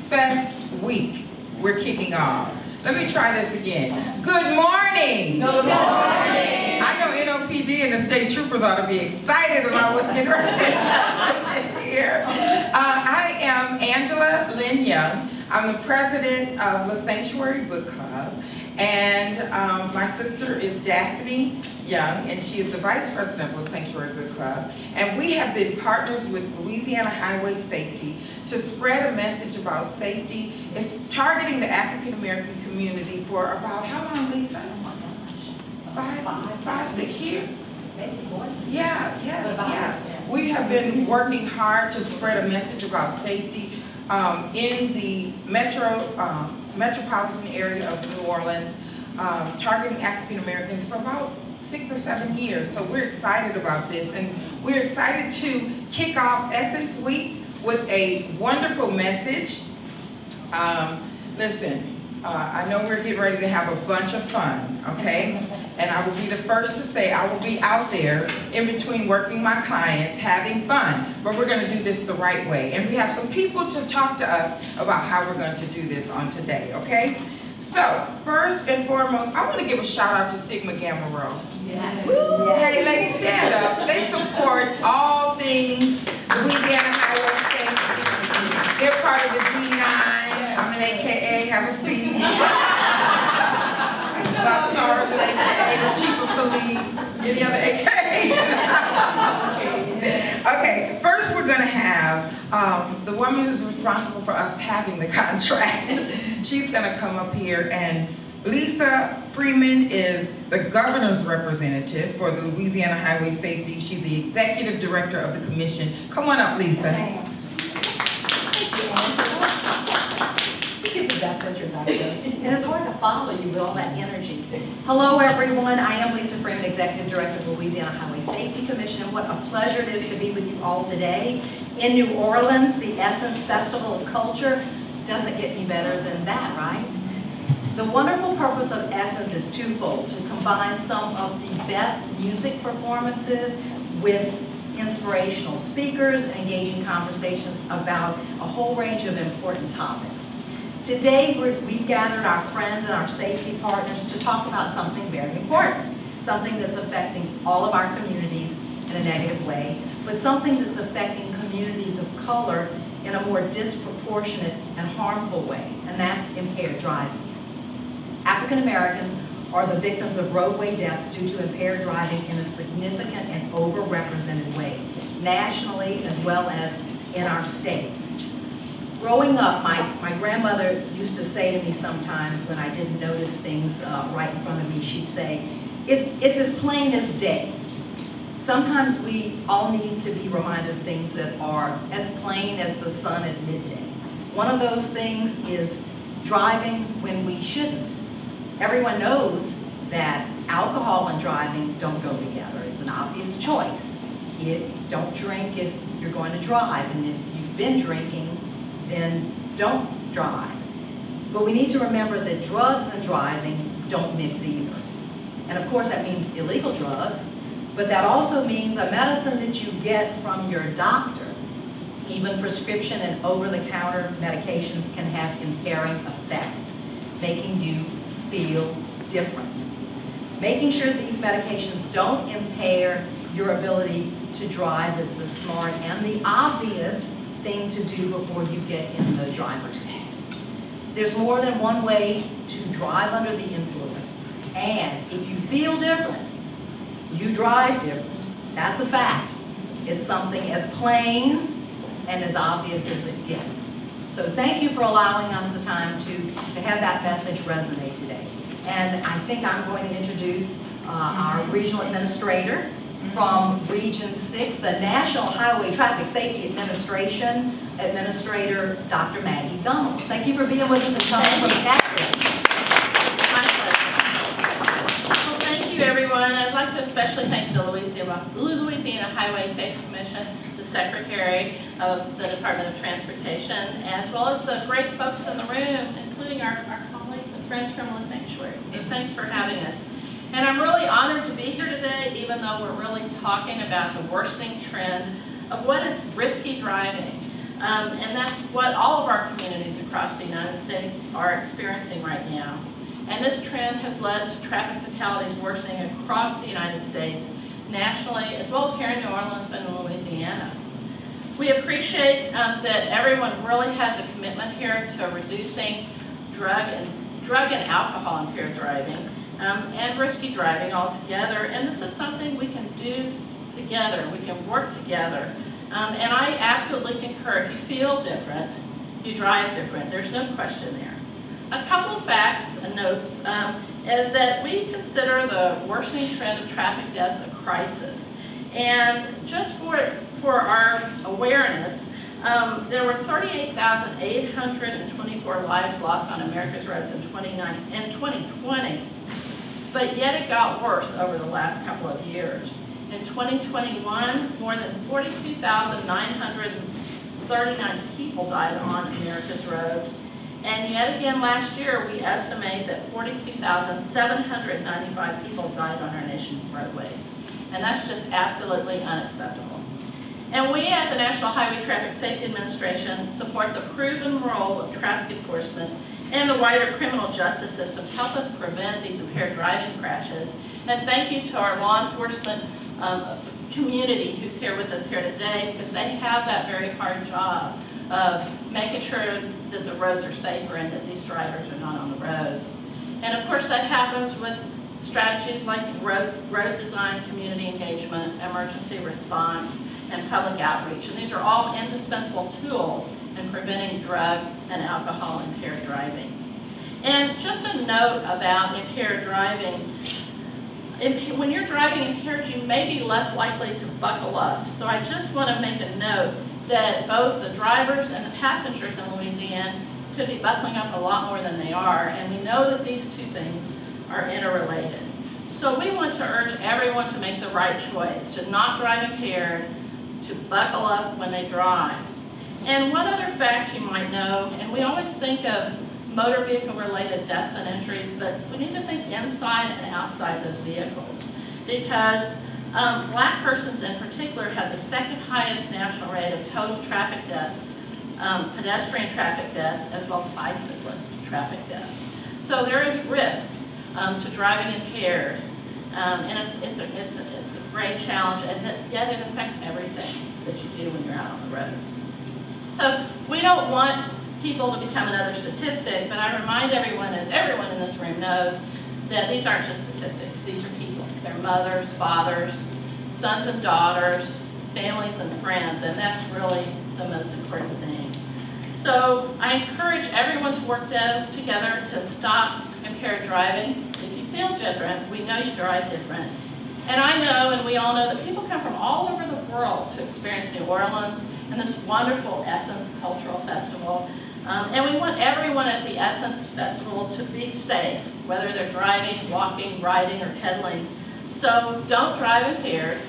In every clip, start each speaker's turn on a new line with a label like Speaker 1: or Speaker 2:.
Speaker 1: Fest week we're kicking off. Let me try this again. Good morning.
Speaker 2: Good morning.
Speaker 1: I know NOPD and the state troopers ought to be excited about what's getting ready to happen here. I am Angela Lynn Young. I'm the president of the Sanctuary Book Club, and my sister is Daphney Young, and she is the vice president of the Sanctuary Book Club. And we have been partners with Louisiana Highway Safety to spread a message about safety. It's targeting the African American community for about, how long, Lisa? 5, 6 years?
Speaker 2: Maybe more.
Speaker 1: Yeah. We have been working hard to spread a message about safety in the metropolitan area of New Orleans, targeting African Americans for about 6 or 7 years. So we're excited about this, and we're excited to kick off Essence Week with a wonderful message. Listen, I know we're getting ready to have a bunch of fun, okay? And I will be the first to say I will be out there in between working my clients, having fun. But we're going to do this the right way. And we have some people to talk to us about how we're going to do this on today, okay? So, first and foremost, I want to give a shout out to Sigma Gamma Rho.
Speaker 2: Yes.
Speaker 1: Woo!
Speaker 2: Yes.
Speaker 1: Hey, ladies, stand up. They support all things Louisiana Highway Safety. They're part of the D9. I'm an AKA, have a seat. Sorority, AKA the chief of police. Any other AKA? Okay, first we're going to have the woman who's responsible for us having the contract. She's going to come up here, and Lisa Freeman is the governor's representative for the Louisiana Highway Safety. She's the executive director of the commission. Come on up, Lisa.
Speaker 2: You give the best introductions, and it's hard to follow you with all that energy. Hello, everyone. I am Lisa Freeman, executive director of the Louisiana Highway Safety Commission, and what a pleasure it is to be with you all today in New Orleans, the Essence Festival of Culture. Doesn't get any better than that, right? The wonderful purpose of Essence is twofold: to combine some of the best music performances with inspirational speakers and engaging conversations about a whole range of important topics. Today, we've gathered our friends and our safety partners to talk about something very important, something that's affecting all of our communities in a negative way, but something that's affecting communities of color in a more disproportionate and harmful way, and that's impaired driving. African Americans are the victims of roadway deaths due to impaired driving in a significant and overrepresented way, nationally as well as in our state. Growing up, my grandmother used to say to me sometimes when I didn't notice things right in front of me, she'd say, it's as plain as day. Sometimes we all need to be reminded of things that are as plain as the sun at midday. One of those things is driving when we shouldn't. Everyone knows that alcohol and driving don't go together. It's an obvious choice. Don't drink if you're going to drive, and if you've been drinking, then don't drive. But we need to remember that drugs and driving don't mix either. And of course that means illegal drugs, but that also means a medicine that you get from your doctor. Even prescription and over-the-counter medications can have impairing effects, making you feel different. Making sure these medications don't impair your ability to drive is the smart and the obvious thing to do before you get in the driver's seat. There's more than one way to drive under the influence, and if you feel different, you drive different. That's a fact. It's something as plain and as obvious as it gets. So thank you for allowing us the time to have that message resonate today. And I think I'm going to introduce our regional administrator from Region 6, the National Highway Traffic Safety Administration Administrator, Dr. Maggi Gunnels. Thank you for being with us and coming from Texas.
Speaker 3: My pleasure. Well, thank you, everyone. I'd like to especially thank the Louisiana Highway Safety Commission, the Secretary of the Department of Transportation, as well as the great folks in the room, including our colleagues and friends from the sanctuary. So thanks for having us. And I'm really honored to be here today, even though we're really talking about the worsening trend of what is risky driving. And that's what all of our communities across are experiencing right now. And this trend has led to traffic fatalities worsening across the United States, nationally, as well as here in New Orleans and in Louisiana. We appreciate that everyone really has a commitment here to reducing drug and alcohol impaired driving and risky driving altogether. And this is something we can do together. We can work together. And I absolutely concur. If you feel different, you drive different. There's no question there. A couple of facts and notes is that we consider the worsening trend of traffic deaths a crisis. And just for our awareness, there were 38,824 lives lost on America's roads in 2020, but yet it got worse over the last couple of years. In 2021, more than 42,939 people died on America's roads. And yet again last year, we estimate that 42,795 people died on our nation's roadways. And that's just absolutely unacceptable. And we at the National Highway Traffic Safety Administration support the proven role of traffic enforcement and the wider criminal justice system to help us prevent these impaired driving crashes. And thank you to our law enforcement community who's here with us here today, because they have that very hard job of making sure that the roads are safer and that these drivers are not on the roads. And of course that happens with strategies like road design, community engagement, emergency response, and public outreach. And these are all indispensable tools in preventing drug and alcohol impaired driving. And just a note about impaired driving. When you're driving impaired, you may be less likely to buckle up. So I just want to make a note that both the drivers and the passengers in Louisiana could be buckling up a lot more than they are. And we know that these two things are interrelated. So we want to urge everyone to make the right choice, to not drive impaired, to buckle up when they drive. And one other fact you might know, and we always think of motor vehicle related deaths and injuries, but we need to think inside and outside those vehicles, because Black persons in particular have the second highest national rate of total traffic deaths, pedestrian traffic deaths, as well as bicyclist traffic deaths. So there is risk to driving impaired, and it's a great challenge, and yet it affects everything that you do when you're out on the roads. So we don't want people to become another statistic, but I remind everyone, as everyone in this room knows, that these aren't just statistics. These are people. They're mothers, fathers, sons and daughters, families and friends, and that's really the most important thing. So I encourage everyone to work together to stop impaired driving. If you feel different, we know you drive different. And I know, and we all know, that people come from all over the world to experience New Orleans and this wonderful Essence Cultural Festival. And we want everyone at the Essence Festival to be safe, whether they're driving, walking, riding, or pedaling. So don't drive impaired.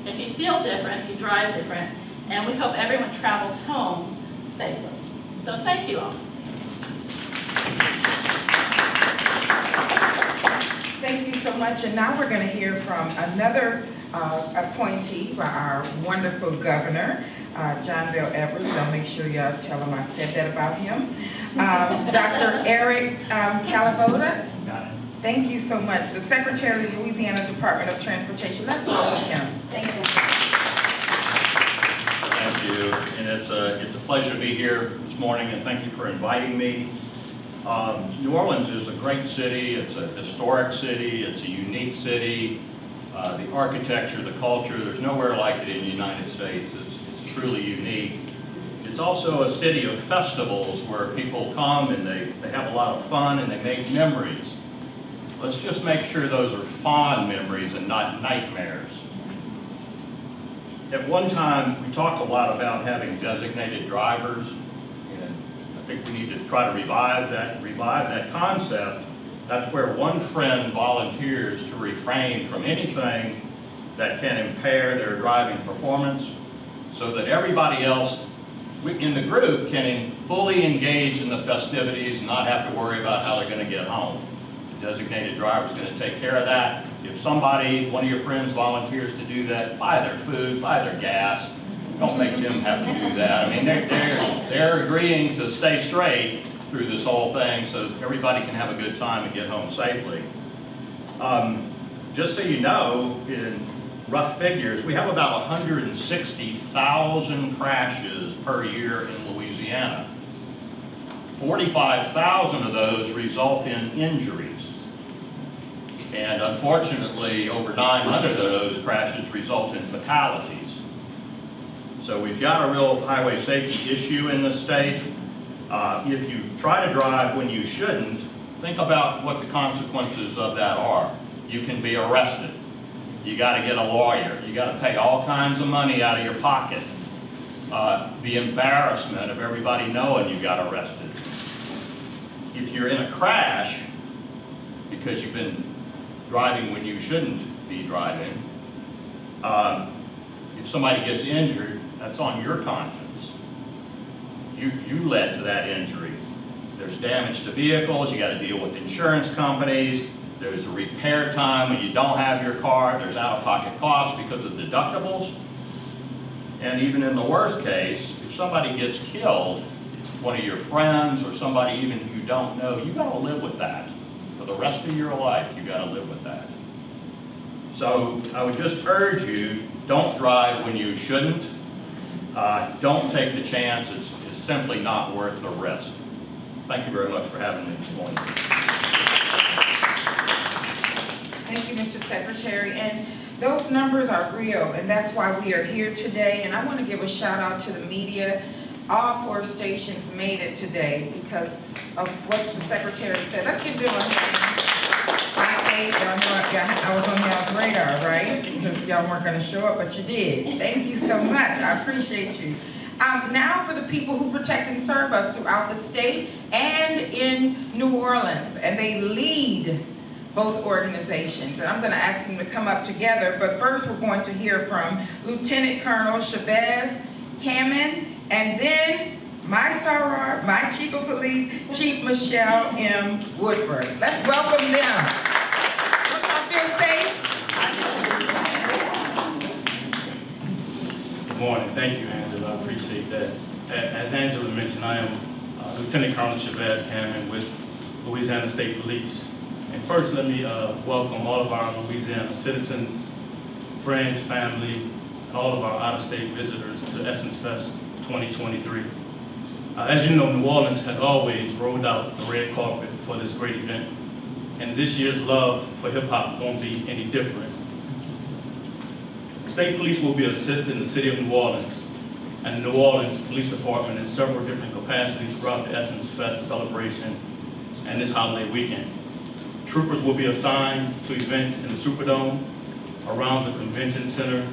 Speaker 3: If you feel different, you drive different. And we hope everyone travels home safely. So thank you all.
Speaker 1: Thank you so much. And now we're going to hear from another appointee by our wonderful governor, John Bell Edwards. I'll make sure y'all tell him I said that about him. Dr. Eric Kalivoda.
Speaker 4: Got it.
Speaker 1: Thank you so much. The Secretary of the Louisiana Department of Transportation. Let's welcome him.
Speaker 2: Thank you.
Speaker 4: Thank you, and it's a pleasure to be here this morning, and thank you for inviting me. New Orleans is a great city. It's a historic city. It's a unique city. The architecture, the culture, there's nowhere like it in the United States. It's truly unique. It's also a city of festivals where people come and they have a lot of fun and they make memories. Let's just make sure those are fond memories and not nightmares. At one time, we talked a lot about having designated drivers, and I think we need to try to revive that concept. That's where one friend volunteers to refrain from anything that can impair their driving performance, so that everybody else in the group can fully engage in the festivities and not have to worry about how they're going to get home. The designated driver is going to take care of that. If somebody, one of your friends, volunteers to do that, buy their food, buy their gas. Don't make them have to do that. I mean, they're agreeing to stay straight, through this whole thing so everybody can have a good time and get home safely. Just so you know, in rough figures, we have about 160,000 crashes per year in Louisiana. 45,000 of those result in injuries. And unfortunately, over 900 of those crashes result in fatalities. So we've got a real highway safety issue in the state. If you try to drive when you shouldn't, think about what the consequences of that are. You can be arrested. You got to get a lawyer. You got to pay all kinds of money out of your pocket. The embarrassment of everybody knowing you got arrested. If you're in a crash because you've been driving when you shouldn't be driving, if somebody gets injured, that's on your conscience. You led to that injury. There's damage to vehicles, you got to deal with insurance companies, there's a repair time when you don't have your car, there's out-of-pocket costs because of deductibles. And even in the worst case, if somebody gets killed, one of your friends or somebody even you don't know, you got to live with that. For the rest of your life, you got to live with that. So I would just urge you, don't drive when you shouldn't. Don't take the chance. It's simply not worth the risk. Thank you very much for having me this morning.
Speaker 1: Thank you, Mr. Secretary. And those numbers are real, and that's why we are here today. And I want to give a shout out to the media. All 4 stations made it today because of what the Secretary said. Let's give them a hand. Y'all know I was on y'all's radar, right? Because y'all weren't going to show up, but you did. Thank you so much. I appreciate you. Now for the people who protect and serve us throughout the state and in New Orleans, and they lead both organizations. And I'm going to ask them to come up together, but first we're going to hear from Lieutenant Colonel Chavez, Cammon, and then my soror, my Chief of Police, Chief Michelle M. Woodfork. Let's welcome them. Don't y'all feel safe?
Speaker 5: Good morning. Thank you, Angela. I appreciate that. As Angela mentioned, I am Lieutenant Colonel Chavez Cammon with Louisiana State Police. And first, let me welcome all of our Louisiana citizens, friends, family, and all of our out-of-state visitors to Essence Fest 2023. As you know, New Orleans has always rolled out the red carpet for this great event, and this year's love for hip-hop won't be any different. State Police will be assisting the City of New Orleans and the New Orleans Police Department in several different capacities throughout the Essence Fest celebration and this holiday weekend. Troopers will be assigned to events in the Superdome, around the Convention Center,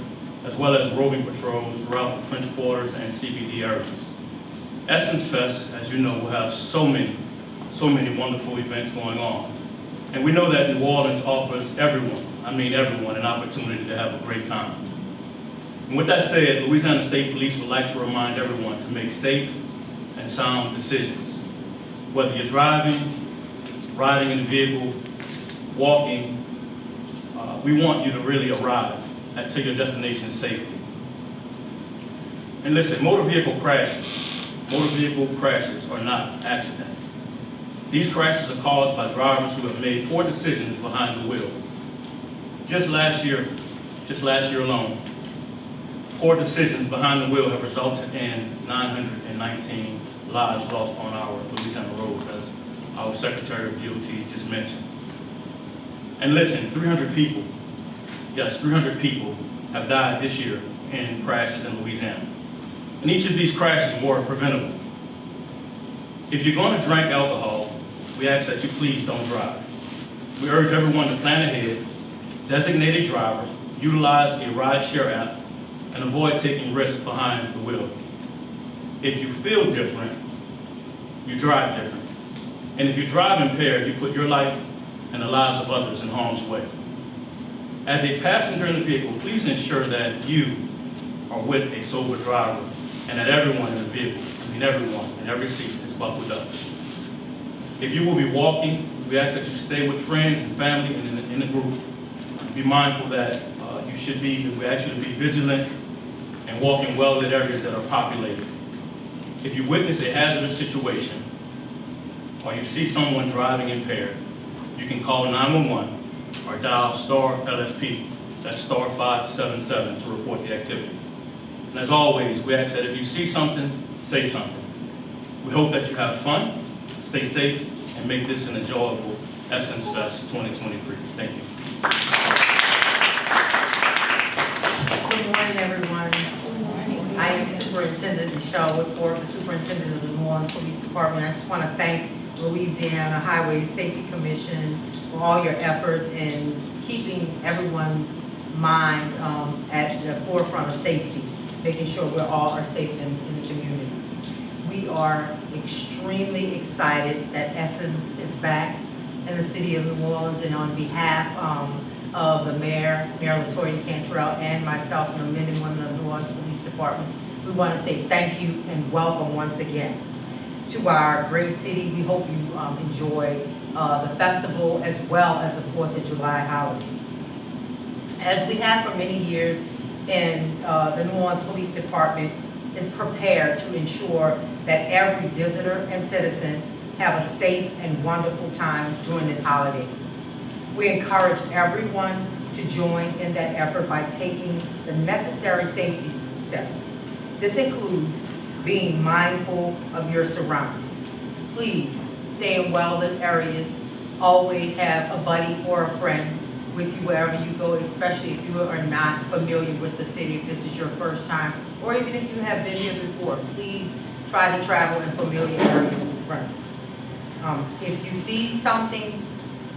Speaker 5: as well as roving patrols throughout the French Quarters and CBD areas. Essence Fest, as you know, will have so many wonderful events going on. And we know that New Orleans offers everyone, an opportunity to have a great time. And with that said, Louisiana State Police would like to remind everyone to make safe and sound decisions. Whether you're driving, riding in a vehicle, walking, we want you to really arrive to your destination safely. And listen, motor vehicle crashes are not accidents. These crashes are caused by drivers who have made poor decisions behind the wheel. Just last year alone, poor decisions behind the wheel have resulted in 919 lives lost on our Louisiana roads, as our Secretary of DOT just mentioned. And listen, 300 people have died this year in crashes in Louisiana. And each of these crashes were preventable. If you're going to drink alcohol, we ask that you please don't drive. We urge everyone to plan ahead, designate a driver, utilize a ride-share app, and avoid taking risks behind the wheel. If you feel different, you drive different. And if you drive impaired, you put your life and the lives of others in harm's way. As a passenger in the vehicle, please ensure that you are with a sober driver and that everyone in the vehicle, everyone in every seat is buckled up. If you will be walking, we ask that you stay with friends and family and in the group. Be mindful that we ask you to be vigilant and walk in well-lit areas that are populated. If you witness a hazardous situation, or you see someone driving impaired, you can call 911 or dial star LSP, that's star 577 to report the activity. And as always, we ask that if you see something, say something. We hope that you have fun, stay safe, and make this an enjoyable Essence Fest 2023. Thank you.
Speaker 6: Good morning, everyone. I am Superintendent Michelle Woodfork, the Superintendent of the New Orleans Police Department. I just want to thank Louisiana Highway Safety Commission for all your efforts in keeping everyone's mind at the forefront of safety, making sure we all are safe in the community. We are extremely excited that Essence is back in the city of New Orleans, and on behalf of the Mayor LaToya Cantrell, and myself and the men and women of the New Orleans Police Department, we want to say thank you and welcome once again to our great city. We hope you enjoy the festival as well as the 4th of July holiday. As we have for many years, in the New Orleans Police Department is prepared to ensure that every visitor and citizen have a safe and wonderful time during this holiday. We encourage everyone to join in that effort by taking the necessary safety steps. This includes being mindful of your surroundings. Please stay in well-lit areas. Always have a buddy or a friend with you wherever you go, especially if you are not familiar with the city, if this is your first time, or even if you have been here before. Please try to travel in familiar areas with friends. If you see something,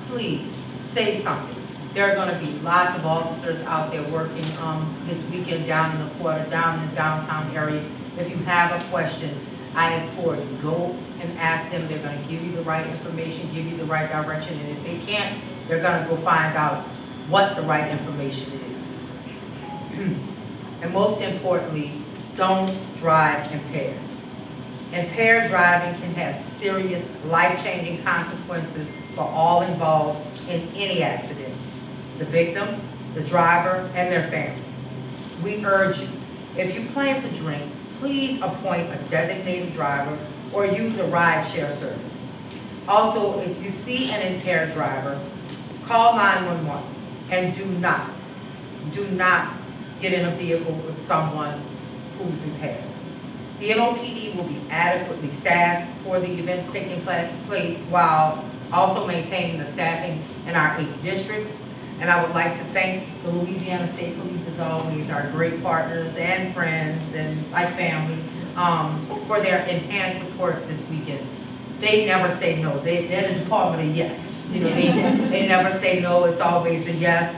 Speaker 6: please say something. There are going to be lots of officers out there working this weekend down in the quarter, down in the downtown area. If you have a question, I implore you, go and ask them. They're going to give you the right information, give you the right direction, and if they can't, they're going to go find out what the right information is. And most importantly, don't drive impaired. Impaired driving can have serious, life-changing consequences for all involved in any accident: the victim, the driver, and their families. We urge you, if you plan to drink, please appoint a designated driver or use a ride-share service. Also, if you see an impaired driver, call 911 and do not get in a vehicle with someone who's impaired. The NOPD will be adequately staffed for the events taking place while also maintaining the staffing in our 8 districts. And I would like to thank the Louisiana State Police, as always, our great partners and friends and like family, for their enhanced support this weekend. They never say no. They're the department of yes. You know, they never say no. It's always a yes.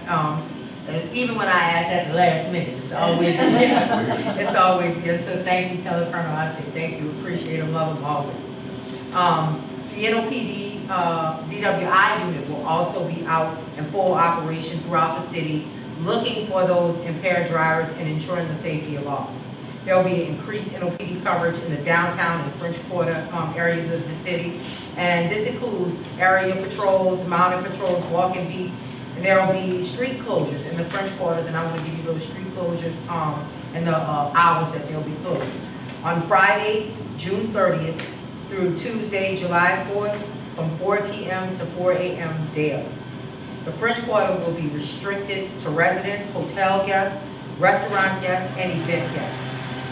Speaker 6: Even when I ask at the last minute, it's always a yes. It's always a yes. So thank you, tell the Colonel I say thank you, appreciate them, love them always. The NOPD DWI unit will also be out in full operation throughout the city, looking for those impaired drivers and ensuring the safety of all. There will be increased NOPD coverage in the downtown and French Quarter areas of the city, and this includes area patrols, mounted patrols, walking beats, and there will be street closures in the French Quarters, and I'm going to give you those street closures and the hours that they'll be closed. On Friday, June 30th through Tuesday, July 4th, from 4 p.m. to 4 a.m. daily. The French Quarter will be restricted to residents, hotel guests, restaurant guests, and event guests.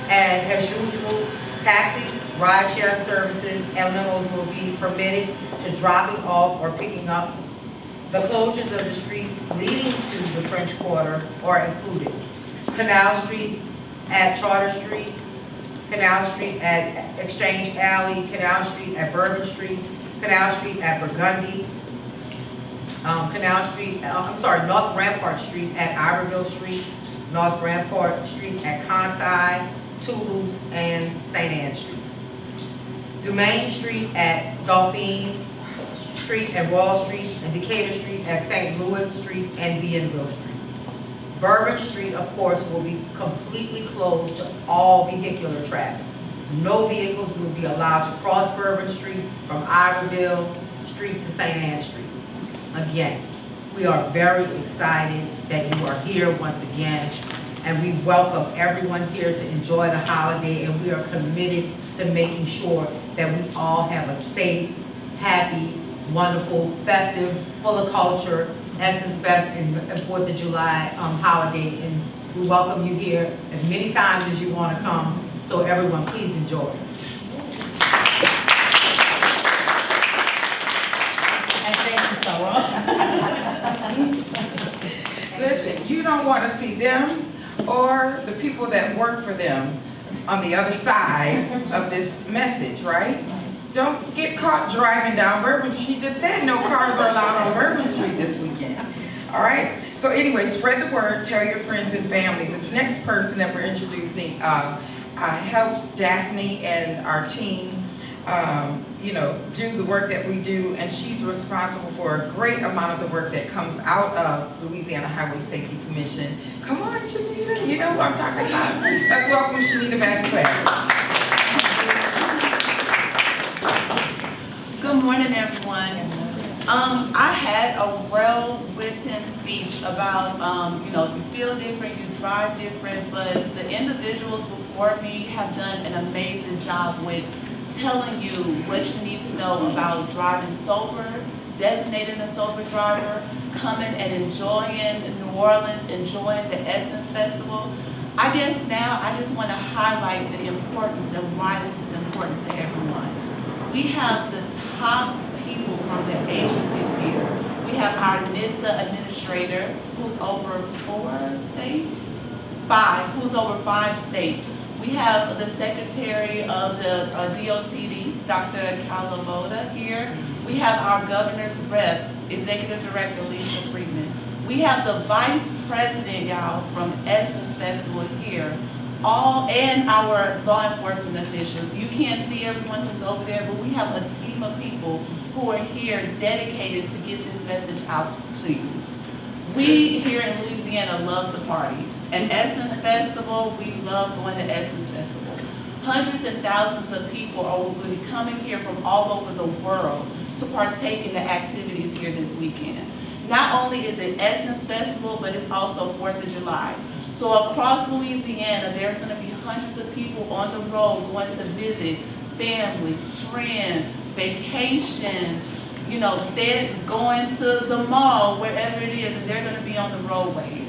Speaker 6: And as usual, taxis, rideshare services, and limos will be permitted to dropping off or picking up. The closures of the streets leading to the French Quarter are included: Canal Street at Charter Street, Canal Street at Exchange Alley, Canal Street at Bourbon Street, Canal Street at Burgundy, North Rampart Street at Iberville Street, North Rampart Street at Conti, Toulouse, and St. Anne Streets. Dumaine Street at Dauphine Street and Wall Street, and Decatur Street at St. Louis Street and Bienville Street. Bourbon Street, of course, will be completely closed to all vehicular traffic. No vehicles will be allowed to cross Bourbon Street from Iberville Street to St. Anne Street. Again, we are very excited that you are here once again, and we welcome everyone here to enjoy the holiday, and we are committed to making sure that we all have a safe happy, wonderful, festive, full of culture, Essence Fest and 4th of July holiday. And we welcome you here as many times as you want to come. So everyone, please enjoy. And thank you, Sarah.
Speaker 1: Listen, you don't want to see them or the people that work for them on the other side of this message, right? Don't get caught driving down Bourbon Street. She just said no cars are allowed on Bourbon Street this weekend. All right? So anyway, spread the word, tell your friends and family. This next person that we're introducing helps Daphney and our team do the work that we do, and she's responsible for a great amount of the work that comes out of Louisiana Highway Safety Commission. Come on, Chanita, you know what I'm talking about. Let's welcome Chanita Vazquez.
Speaker 7: Good morning, everyone. I had a well-written speech about, if you feel different, you drive different, but the individuals before me have done an amazing job with telling you what you need to know about driving sober, designating a sober driver, coming and enjoying New Orleans, enjoying the Essence Festival. I guess now I just want to highlight the importance and why this is important to everyone. We have the top people from the agencies here. We have our NHTSA administrator, who's over 5 states. We have the secretary of the DOTD, Dr. Kalivoda here. We have our governor's rep, executive director Lisa Freeman. We have the vice president, y'all, from Essence Festival here. And our law enforcement officials. You can't see everyone who's over there, but we have a team of people who are here dedicated to get this message out to you. We here in Louisiana love to party. And Essence Festival, we love going to Essence Festival. Hundreds and thousands of people will be coming here from all over the world to partake in the activities here this weekend. Not only is it Essence Festival, but it's also 4th of July. So across Louisiana, there's going to be hundreds of people on the road going to visit family, friends, vacations, going to the mall, wherever it is, and they're going to be on the roadways.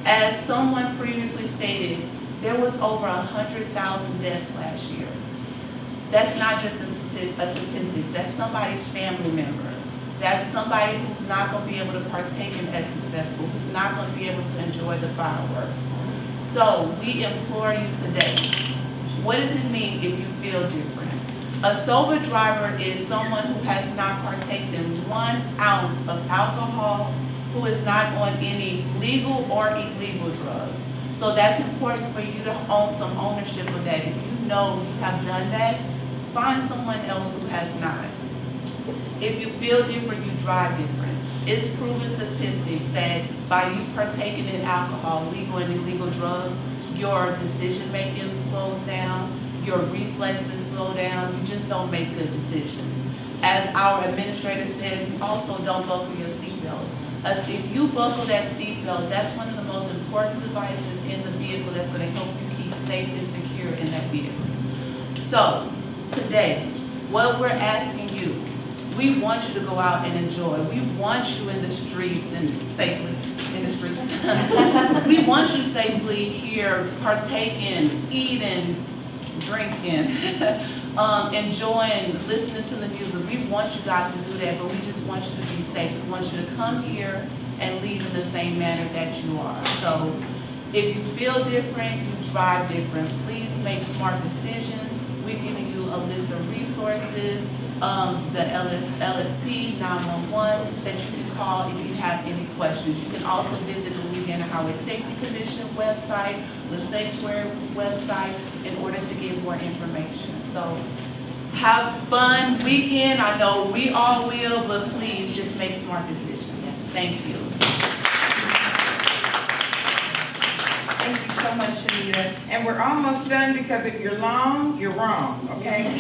Speaker 7: As someone previously stated, there was over 100,000 deaths last year. That's not just a statistic, that's somebody's family member. That's somebody who's not going to be able to partake in Essence Festival, who's not going to be able to enjoy the fireworks. So we implore you today, what does it mean if you feel different? A sober driver is someone who has not partaken in 1 ounce of alcohol, who is not on any legal or illegal drugs. So that's important for you to own some ownership of that. If you know you have done that, find someone else who has not. If you feel different, you drive different. It's proven statistics that by you partaking in alcohol, legal and illegal drugs, your decision making slows down, your reflexes slow down, you just don't make good decisions. As our administrator said, you also don't buckle your seatbelt. If you buckle that seatbelt, that's one of the most important devices in the vehicle that's going to help you keep safe and secure in that vehicle. So, today, what we're asking you, we want you to go out and enjoy. We want you in the streets and safely in the streets. We want you safely here partaking, eating, drinking, enjoying, listening to the music. We want you guys to do that, but we just want you to be safe. We want you to come here and leave in the same manner that you are. So if you feel different, you drive different, please make smart decisions. We've given you a list of resources, the LSP 911 that you can call if you have any questions. You can also visit the Louisiana Highway Safety Commission website, the Sanctuary website, in order to get more information. So have fun weekend. I know we all will, but please just make smart decisions. Thank you.
Speaker 1: Thank you so much, Chanita. And we're almost done because if you're long, you're wrong, okay? I'm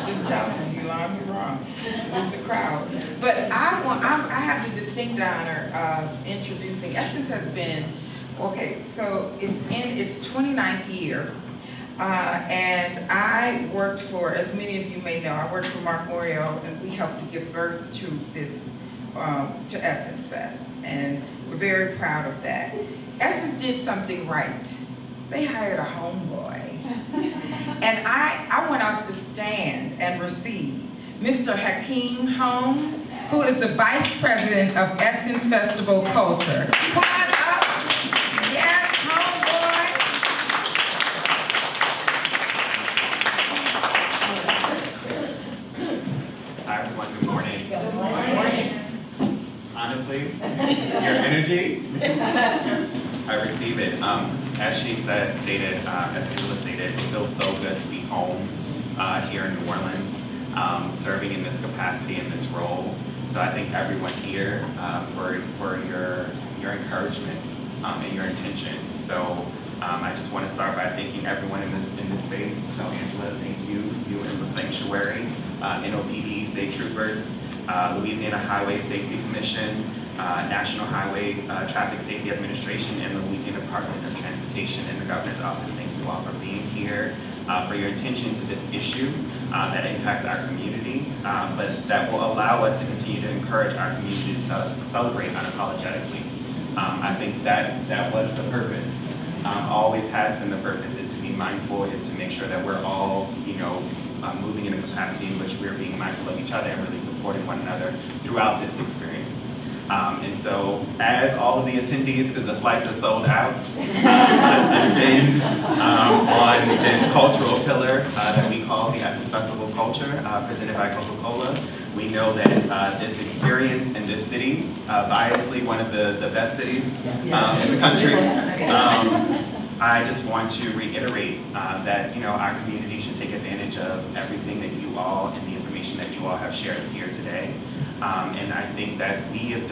Speaker 1: just telling you, you're long, you're wrong. It's a crowd. But I have the distinct honor of introducing, Essence has been, okay, so it's in its 29th year. And I worked for, as many of you may know, I worked for Mark Morial, and we helped to give birth to this, to Essence Fest. And we're very proud of that. Essence did something right. They hired a homeboy. And I want us to stand and receive Mr. Hakeem Holmes, who is the Vice President of Essence Festival Culture. Come on up. Yes, homeboy.
Speaker 8: Hi everyone, good morning. Good morning. Honestly, your energy, I receive it. As she stated, as Angela stated, it feels so good to be home here in New Orleans, serving in this capacity, in this role. So I thank everyone here for your encouragement and your intention. So I just want to start by thanking everyone in this space. So Angela, thank you, you in the sanctuary, NOPD, state troopers, Louisiana Highway Safety Commission, National Highways Traffic Safety Administration, and the Louisiana Department of Transportation and the Governor's Office. Thank you all for being here, for your attention to this issue that impacts our community, but that will allow us to continue to encourage our community to celebrate unapologetically. I think that was the purpose. Always has been the purpose, is to be mindful, is to make sure that we're all, moving in a capacity in which we're being mindful of each other and really supporting one another throughout this experience. And so, as all of the attendees, because the flights are sold out, ascend on this cultural pillar that we call the Essence Festival Culture, presented by Coca-Cola. We know that this experience in this city, biasly one of the best cities in the country, I just want to reiterate that our community should take advantage of everything that you all and the information that you all have shared here today. And I think that we've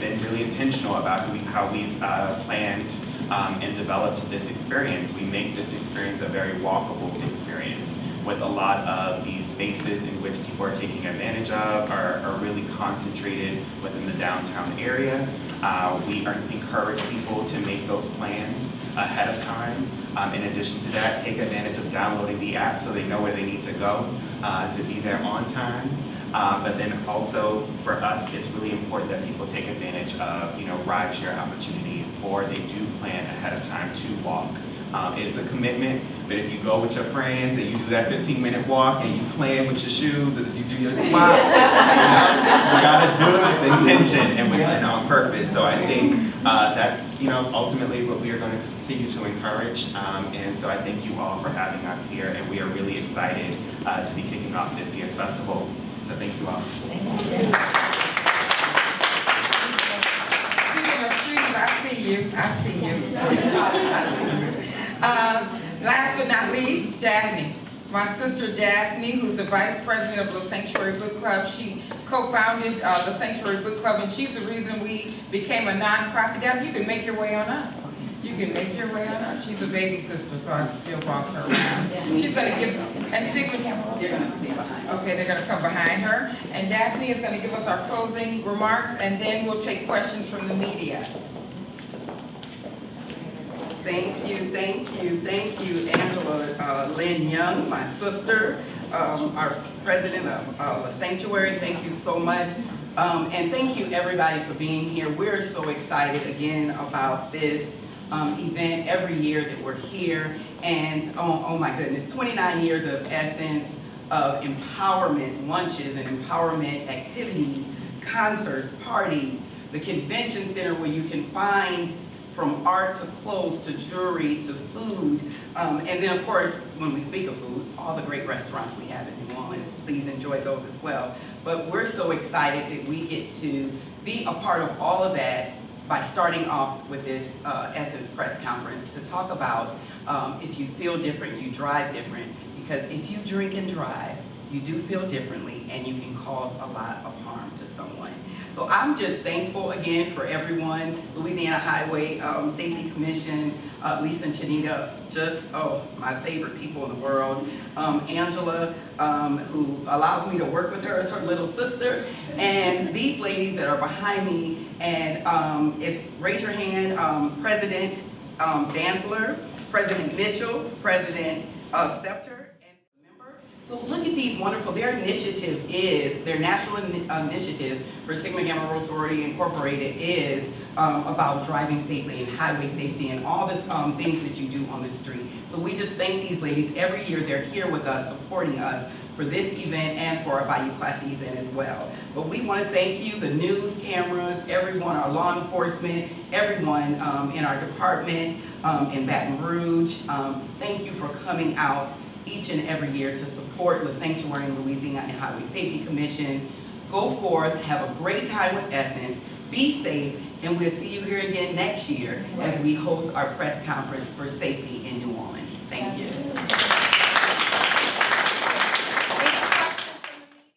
Speaker 8: been really intentional about how we've planned and developed this experience. We make this experience a very walkable experience with a lot of these spaces in which people are taking advantage of are really concentrated within the downtown area. We encourage people to make those plans ahead of time. In addition to that, take advantage of downloading the app so they know where they need to go to be there on time. But then also for us, it's really important that people take advantage of rideshare opportunities, or they do plan ahead of time to walk. It's a commitment, but if you go with your friends and you do that 15-minute walk and you plan with your shoes and you do your spot, you gotta do it with intention and on purpose. So I think that's ultimately what we are going to continue to encourage. And so I thank you all for having us here, and we are really excited to be kicking off this year's festival. So thank you all.
Speaker 1: Thank you. Speaking of shoes, I see you. I see you. Last but not least, Daphney. My sister Daphney, who's the Vice President of the Sanctuary Book Club. She co-founded the Sanctuary Book Club, and she's the reason we became a nonprofit. Daphney, you can make your way on up. You can make your way on up. She's a baby sister, so I still boss her around. She's going to give, and Sigmund, okay, they're going to come behind her. And Daphney is going to give us our closing remarks, and then we'll take questions from the media.
Speaker 9: Thank you, Angela Lynn Young, my sister, our president of the Sanctuary. Thank you so much. And thank you, everybody, for being here. We're so excited again about this event every year that we're here. And oh my goodness, 29 years of Essence, of empowerment lunches and empowerment activities, concerts, parties, the convention center where you can find from art to clothes to jewelry to food. And then of course, when we speak of food, all the great restaurants we have in New Orleans, please enjoy those as well. But we're so excited that we get to be a part of all of that by starting off with this Essence press conference to talk about if you feel different, you drive different. Because if you drink and drive, you do feel differently and you can cause a lot of harm to someone. So I'm just thankful again for everyone, Louisiana Highway Safety Commission, Lisa and Chanita, just, my favorite people in the world. Angela, who allows me to work with her as her little sister, and these ladies that are behind me. And raise your hand, President Dantzler, President Mitchell, President Scepter, and member. So look at these wonderful, their initiative is, their national initiative for Sigma Gamma Rho Sorority Incorporated is about driving safely and highway safety and all the things that you do on the street. So we just thank these ladies. Every year they're here with us, supporting us for this event and for our Bayou Classy event as well. But we want to thank you, the news cameras, everyone, our law enforcement, everyone in our department in Baton Rouge. Thank you for coming out each and every year to support the Sanctuary in Louisiana Highway Safety Commission. Go forth, have a great time with Essence, be safe, and we'll see you here again next year as we host our press conference for safety in New Orleans. Thank you.